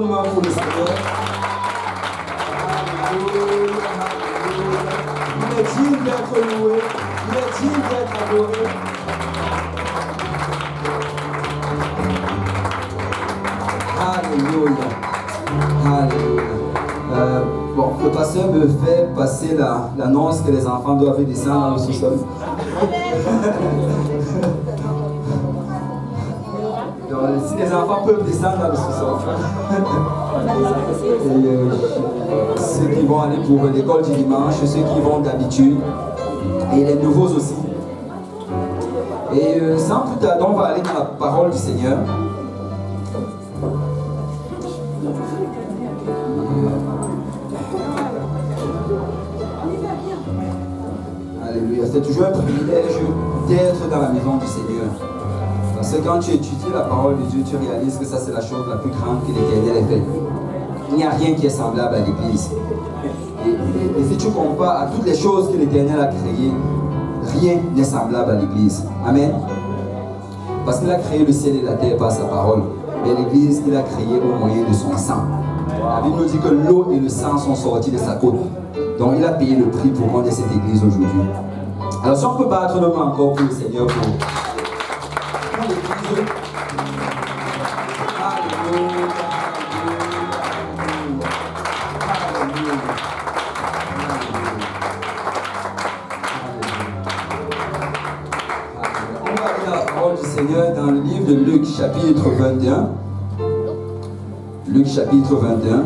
nos mains pour le Seigneur. Il est digne d'être loué. Il est digne d'être adoré. Alléluia. Alléluia. Bon, le pasteur me fait passer l'annonce que les enfants doivent descendre dans le sous-sol. Donc, si les enfants peuvent descendre dans le sous-sol. Et ceux qui vont aller pour l'école du dimanche, ceux qui vont d'habitude, et les nouveaux aussi. Et sans plus tarder, on va aller dans la parole du Seigneur. Alléluia. C'est toujours un privilège d'être dans la maison du Seigneur. Parce que quand tu étudies la parole de Dieu, tu réalises que ça c'est la chose la plus grande que l'Éternel ait faite. Il n'y a rien qui est semblable à l'Église. Et si tu compares à toutes les choses que l'Éternel a créées, rien n'est semblable à l'Église. Amen. Parce qu'il a créé le ciel et la terre par sa parole. Mais l'Église, il a créé au moyen de son sang. La Bible nous dit que l'eau et le sang sont sortis de sa côte. Donc il a payé le prix pour qu'on ait cette Église aujourd'hui. Alors si on peut battre nos mains encore pour le Seigneur, pour l'Église. Seigneur dans le livre de Luc chapitre 21. Luc chapitre 21.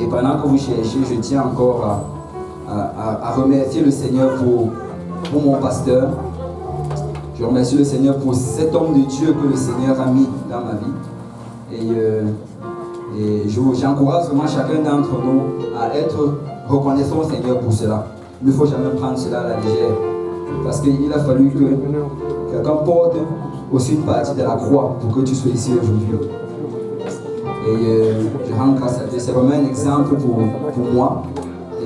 Et pendant que vous cherchez, je tiens encore à remercier le Seigneur pour mon pasteur. Je remercie le Seigneur pour cet homme de Dieu que le Seigneur a mis dans ma vie. Et j'encourage vraiment chacun d'entre nous à être reconnaissant au Seigneur pour cela. Il ne faut jamais prendre cela à la légère. Parce qu'il a fallu que quelqu'un porte aussi une partie de la croix pour que tu sois ici aujourd'hui. Et je rends grâce à Dieu. C'est vraiment un exemple pour moi.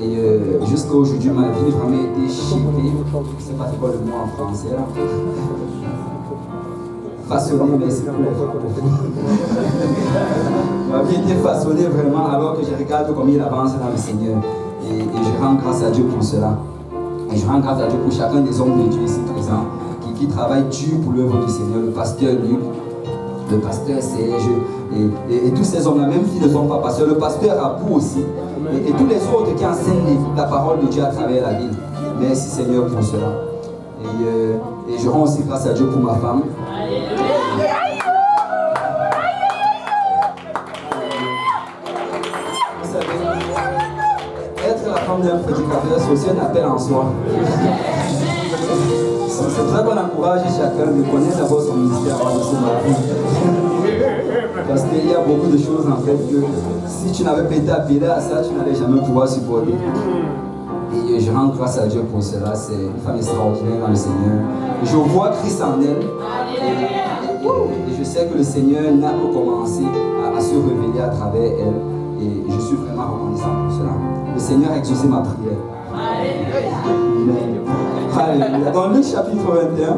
Et jusqu'à aujourd'hui, ma vie a vraiment été shapée. Je ne sais pas c'est quoi le mot en français là. Façonnée, mais c'est plus ma vie a été façonnée vraiment alors que je regarde comme il avance dans le Seigneur. Et je rends grâce à Dieu pour cela. Et je rends grâce à Dieu pour chacun des hommes de Dieu ici présents qui travaillent dur pour l'œuvre du Seigneur. Le pasteur Luc, le pasteur Serge et tous ces hommes-là, même s'ils ne sont pas pasteurs, le pasteur Abou aussi, et tous les autres qui enseignent la parole de Dieu à travers la ville. Merci Seigneur pour cela. Et je rends aussi grâce à Dieu pour ma femme. Vous savez, être la femme d'un prédicateur, c'est aussi un appel en soi. C'est pour ça qu'on encourage chacun de connaître d'abord son ministère avant de se marier. Parce qu'il y a beaucoup de choses en fait que si tu n'avais pas été appelé à ça, tu n'allais jamais pouvoir supporter. Et je rends grâce à Dieu pour cela. C'est une femme extraordinaire dans le Seigneur. Je vois Christ en elle. Et je sais que le Seigneur n'a que commencé à se révéler à travers elle. Et je suis vraiment reconnaissant pour cela. Le Seigneur a exaucé ma prière. Alléluia. Dans Luc chapitre 21,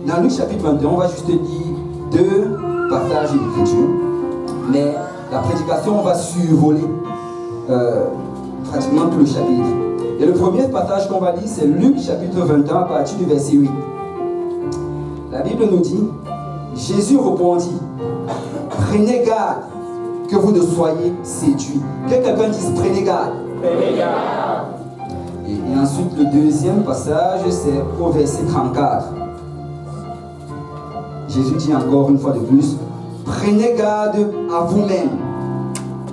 dans Luc chapitre 21, on va juste dire 2 passages d'écriture, mais la prédication va survoler pratiquement tout le chapitre. Et le premier passage qu'on va lire, c'est Luc chapitre 21 à partir du verset 8. La Bible nous dit, Jésus répondit, prenez garde que vous ne soyez séduits. Que quelqu'un dise, prenez garde. Prenez garde. Et ensuite, le deuxième passage, c'est au verset 34. Jésus dit encore une fois de plus, prenez garde à vous-même,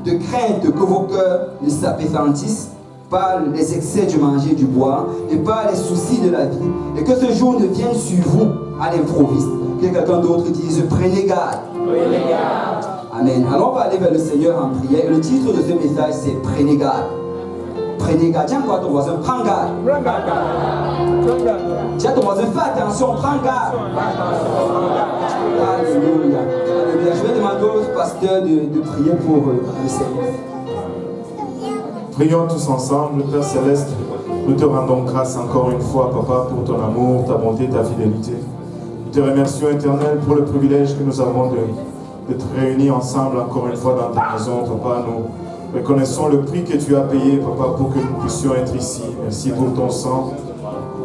de crainte que vos cœurs ne s'appétantissent par les excès du manger et du boire, et par les soucis de la vie, et que ce jour ne vienne sur vous à l'improviste. Que quelqu'un d'autre dise, prenez garde. Prenez garde. Amen. Alors on va aller vers le Seigneur en prière. Et le titre de ce message, c'est prenez garde. Prenez garde. Tiens quoi ton voisin, prends garde. Tiens ton voisin, fais attention, prends garde. Alléluia. Alléluia. Je vais demander au pasteur de prier pour le Seigneur. Prions tous ensemble. Père Céleste, nous te rendons grâce encore une fois, Papa, pour ton amour, ta bonté, ta fidélité. te remercions, Éternel, pour le privilège que nous avons d'être réunis ensemble encore une fois dans ta maison, Papa. Nous reconnaissons le prix que tu as payé, Papa, pour que nous puissions être ici. Merci pour ton sang.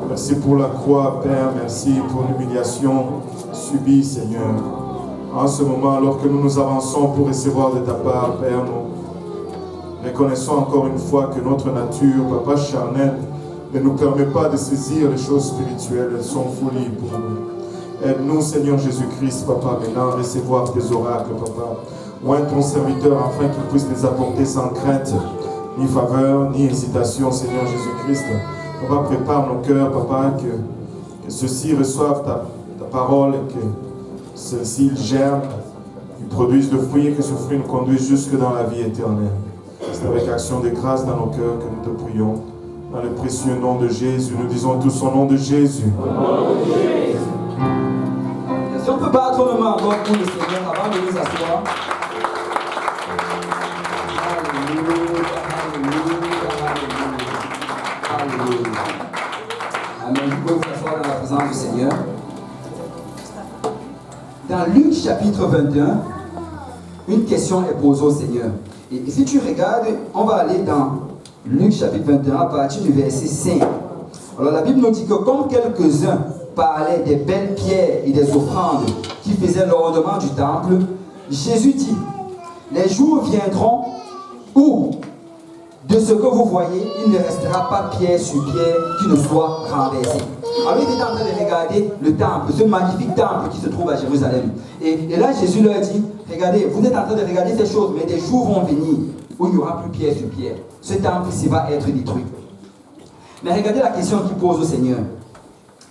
Merci pour la croix, Père. Merci pour l'humiliation subie, Seigneur. En ce moment, alors que nous nous avançons pour recevoir de ta part, Père, nous reconnaissons encore une fois que notre nature, Papa, charnelle, ne nous permet pas de saisir les choses spirituelles. Elles sont folies pour nous. Aide-nous, Seigneur Jésus-Christ, Papa, maintenant à recevoir tes oracles, Papa. Oins ton serviteur afin qu'il puisse les apporter sans crainte, ni faveur, ni hésitation, Seigneur Jésus-Christ. Papa, prépare nos cœurs, Papa, que ceux-ci reçoivent ta parole et que ceux-ci germent, qu'ils produisent de fruits et que ce fruit nous conduise jusque dans la vie éternelle. C'est avec action de grâce dans nos cœurs que nous te prions. Dans le précieux nom de Jésus, nous disons tous au nom de Jésus. Si on peut battre nos mains encore pour le Seigneur avant de nous asseoir. Alléluia. Amen. Vous pouvez vous asseoir dans la présence du Seigneur. Dans Luc chapitre 21, une question est posée au Seigneur. Et si tu regardes, on va aller dans Luc chapitre 21 à partir du verset 5. Alors la Bible nous dit que comme quelques-uns parlaient des belles pierres et des offrandes qui faisaient l'ornement du temple, Jésus dit, les jours viendront où de ce que vous voyez, il ne restera pas pierre sur pierre qui ne soit renversée. Alors il était en train de regarder le temple, ce magnifique temple qui se trouve à Jérusalem. Et là Jésus leur dit, regardez, vous êtes en train de regarder ces choses, mais des jours vont venir où il n'y aura plus pierre sur pierre. Ce temple ici va être détruit. Mais regardez la question qu'il pose au Seigneur.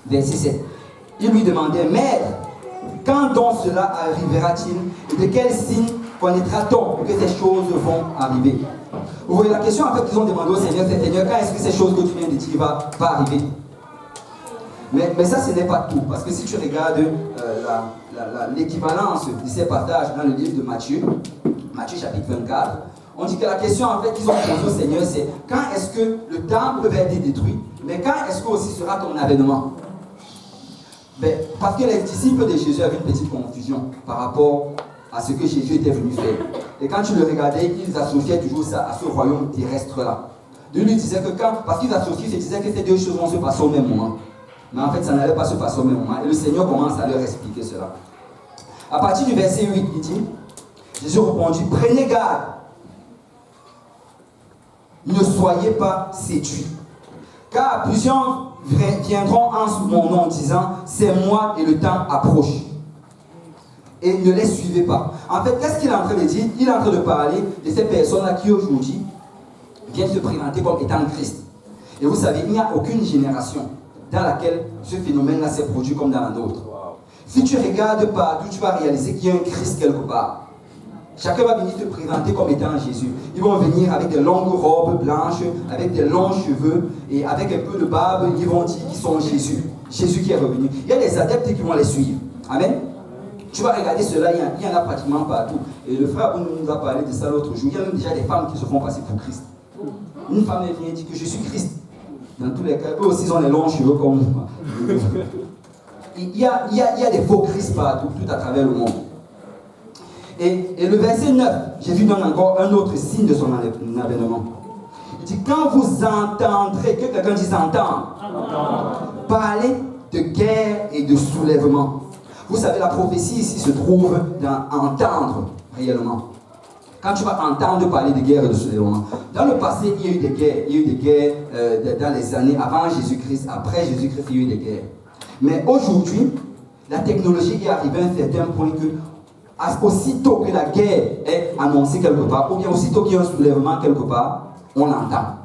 Verset 7. Il lui demandait, Maître, quand donc cela arrivera-t-il et de quel signe connaîtra-t-on que ces choses vont arriver? Vous voyez la question en fait qu'ils ont demandé au Seigneur, c'est Seigneur, quand est-ce que ces choses que tu viens de dire va arriver? Mais ça, ce n'est pas tout. Parce que si tu regardes l'équivalence de ces passages dans le livre de Matthieu, Matthieu chapitre 24, on dit que la question en fait qu'ils ont posée au Seigneur, c'est quand est-ce que le temple va être détruit? Mais quand est-ce que aussi sera ton avènement? Parce que les disciples de Jésus avaient une petite confusion par rapport à ce que Jésus était venu faire. Et quand tu le regardais, ils associaient toujours ça à ce royaume terrestre-là. Dieu lui disait que parce qu'ils associaient, ils se disaient que ces deux choses vont se passer au même moment. Mais en fait, ça n'allait pas se passer au même moment. Et le Seigneur commence à leur expliquer cela. À partir du verset 8, il dit, Jésus répondit, prenez garde. Ne soyez pas séduits. Car plusieurs viendront en mon nom disant, c'est moi et le temps approche. Et ne les suivez pas. En fait, qu'est-ce qu'il est en train de dire? Il est en train de parler de ces personnes-là qui aujourd'hui viennent se présenter comme étant Christ. Et vous savez, il n'y a aucune génération dans laquelle ce phénomène-là s'est produit comme dans la nôtre. Si tu regardes partout, tu vas réaliser qu'il y a un Christ quelque part. Chacun va venir se présenter comme étant Jésus. Ils vont venir avec des longues robes blanches, avec des longs cheveux et avec un peu de barbe. Ils vont dire qu'ils sont Jésus. Jésus qui est revenu. Il y a des adeptes qui vont les suivre. Amen. Tu vas regarder cela, il y en a pratiquement partout. Et le frère nous a parlé de ça l'autre jour. Il y a même déjà des femmes qui se font passer pour Christ. Une femme vient dire que je suis Christ. Dans tous les cas, eux aussi ils ont les longs cheveux comme moi. Il y a des faux Christ partout, tout à travers le monde. Et le verset 9, Jésus donne encore un autre signe de son avènement. Il dit, quand vous entendrez, que quelqu'un dise entendre, parler de guerre et de soulèvement. Vous savez, la prophétie ici se trouve dans entendre réellement. Quand tu vas entendre parler de guerre et de soulèvement. Dans le passé, il y a eu des guerres. Il y a eu des guerres dans les années avant Jésus-Christ, après Jésus-Christ, il y a eu des guerres. Mais aujourd'hui, la technologie est arrivée à un certain point que aussitôt que la guerre est annoncée quelque part, ou bien aussitôt qu'il y a un soulèvement quelque part, on l'entend.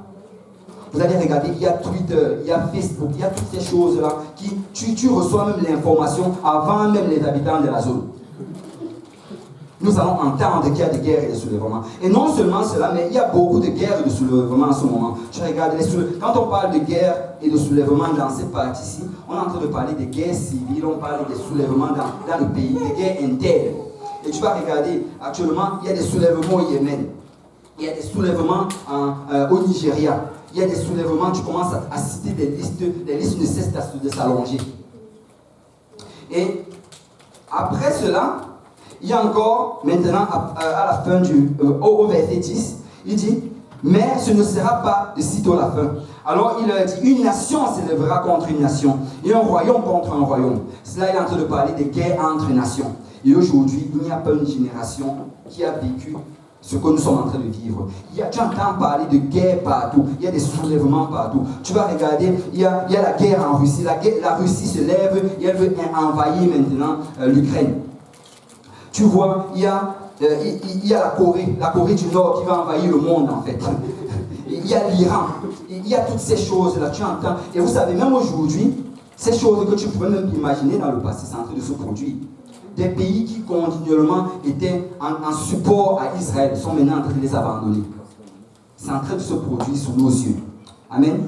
Vous allez regarder, il y a Twitter, il y a Facebook, il y a toutes ces choses-là qui, tu reçois même l'information avant même les habitants de la zone. Nous allons entendre qu'il y a des guerres et des soulèvements. Et non seulement cela, mais il y a beaucoup de guerres et de soulèvements en ce moment. Tu regardes, quand on parle de guerre et de soulèvements dans cette partie-ci, on est en train de parler de guerres civiles, on parle des soulèvements dans le pays, des guerres internes. Et tu vas regarder, actuellement, il y a des soulèvements au Yémen, il y a des soulèvements au Nigeria, il y a des soulèvements, tu commences à citer des listes ne cessent de s'allonger. Et après cela, il y a encore, maintenant, à la fin au verset 10, il dit, mais ce ne sera pas de sitôt la fin. Alors il dit, une nation s'élèvera contre une nation, et un royaume contre un royaume. Cela, il est en train de parler des guerres entre nations. Et aujourd'hui, il n'y a pas une génération qui a vécu ce que nous sommes en train de vivre. Tu entends parler de guerre partout, il y a des soulèvements partout. Tu vas regarder, il y a la guerre en Russie. La Russie se lève et elle veut envahir maintenant l'Ukraine. Tu vois, il y a la Corée du Nord qui va envahir le monde en fait. Il y a l'Iran, il y a toutes ces choses-là, tu entends. Et vous savez, même aujourd'hui, ces choses que tu pouvais même imaginer dans le passé, c'est en train de se produire. Des pays qui continuellement étaient en support à Israël sont maintenant en train de les abandonner. C'est en train de se produire sous nos yeux. Amen.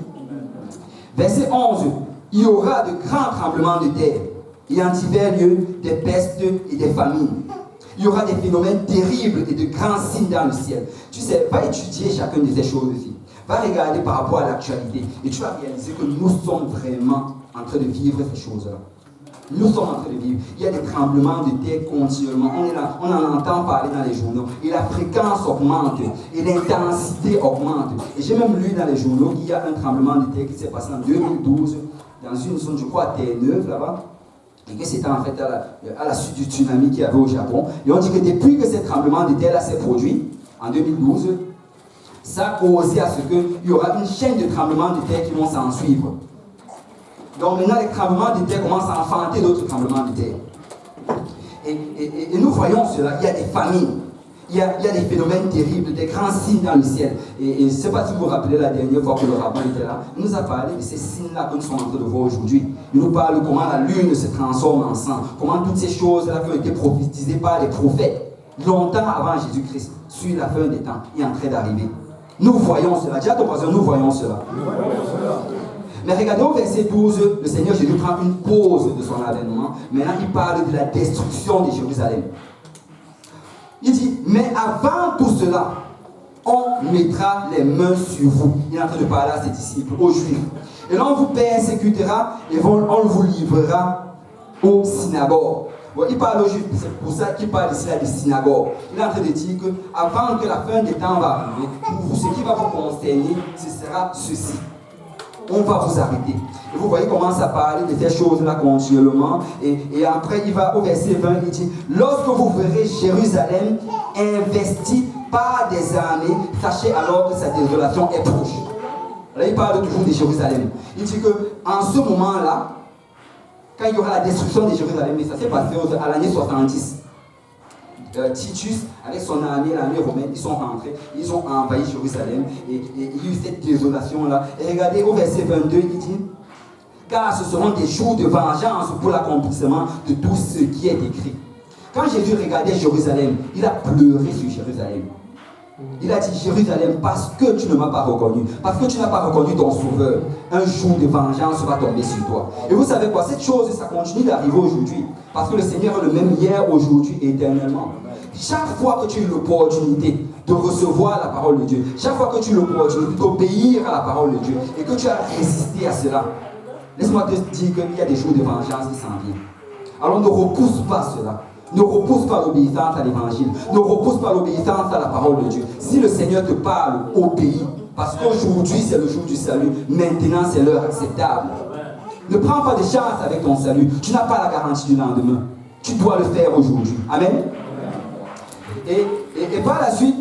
Verset 11. Il y aura de grands tremblements de terre et en divers lieux des pestes et des famines. Il y aura des phénomènes terribles et de grands signes dans le ciel. Tu sais, va étudier chacune de ces choses ici. Va regarder par rapport à l'actualité et tu vas réaliser que nous sommes vraiment en train de vivre ces choses-là. Nous sommes en train de vivre. Il y a des tremblements de terre continuellement. On est là, on en entend parler dans les journaux. Et la fréquence augmente. Et l'intensité augmente. Et j'ai même lu dans les journaux qu'il y a un tremblement de terre qui s'est passé en 2012 dans une zone, je crois, à Terre-Neuve, là-bas. Et que c'était en fait à la suite du tsunami qu'il y avait au Japon. Et on dit que depuis que ce tremblement de terre-là s'est produit, en 2012, ça a causé à ce qu'il y aura une chaîne de tremblements de terre qui vont s'en suivre. Donc maintenant, les tremblements de terre commencent à enfanter d'autres tremblements de terre. Et nous voyons cela, il y a des famines, il y a des phénomènes terribles, des grands signes dans le ciel. Et je ne sais pas si vous vous rappelez la dernière fois que le rabbin était là, il nous a parlé de ces signes-là que nous sommes en train de voir aujourd'hui. Il nous parle de comment la lune se transforme en sang, comment toutes ces choses-là qui ont été prophétisées par les prophètes, longtemps avant Jésus-Christ, sur la fin des temps, est en train d'arriver. Nous voyons cela. Dis à ton voisin, nous voyons cela. Mais regardez au verset 12, le Seigneur Jésus prend une pause de son avènement. Maintenant, il parle de la destruction de Jérusalem. Il dit, mais avant tout cela, on mettra les mains sur vous. Il est en train de parler à ses disciples, aux Juifs. Et là, on vous persécutera et on vous livrera aux synagogues. Bon, il parle aux Juifs, c'est pour ça qu'il parle ici là des synagogues. Il est en train de dire qu'avant que la fin des temps va arriver, pour vous, ce qui va vous concerner, ce sera ceci. On va vous arrêter. Et vous voyez comment ça parle de ces choses-là continuellement. Et après, il va au verset 20, il dit, lorsque vous verrez Jérusalem investie par des armées, sachez alors que sa désolation est proche. Là, il parle toujours de Jérusalem. Il dit qu'en ce moment-là, quand il y aura la destruction de Jérusalem, et ça s'est passé à l'année 70, Titus, avec son armée, l'armée romaine, ils sont rentrés, ils ont envahi Jérusalem, et il y a eu cette désolation-là. Et regardez au verset 22, il dit, car ce seront des jours de vengeance pour l'accomplissement de tout ce qui est écrit. Quand Jésus regardait Jérusalem, il a pleuré sur Jérusalem. Il a dit, Jérusalem, parce que tu ne m'as pas reconnu, parce que tu n'as pas reconnu ton sauveur, un jour de vengeance va tomber sur toi. Et vous savez quoi, cette chose, ça continue d'arriver aujourd'hui, parce que le Seigneur est le même hier, aujourd'hui et éternellement. Chaque fois que tu as l'opportunité de recevoir la parole de Dieu, chaque fois que tu as l'opportunité d'obéir à la parole de Dieu, et que tu as résisté à cela, laisse-moi te dire qu'il y a des jours de vengeance qui s'en viennent. Alors ne repousse pas cela. Ne repousse pas l'obéissance à l'évangile. Ne repousse pas l'obéissance à la parole de Dieu. Si le Seigneur te parle, obéis. Parce qu'aujourd'hui, c'est le jour du salut. Maintenant, c'est l'heure acceptable. Ne prends pas de chance avec ton salut. Tu n'as pas la garantie du lendemain. Tu dois le faire aujourd'hui. Amen. Et par la suite,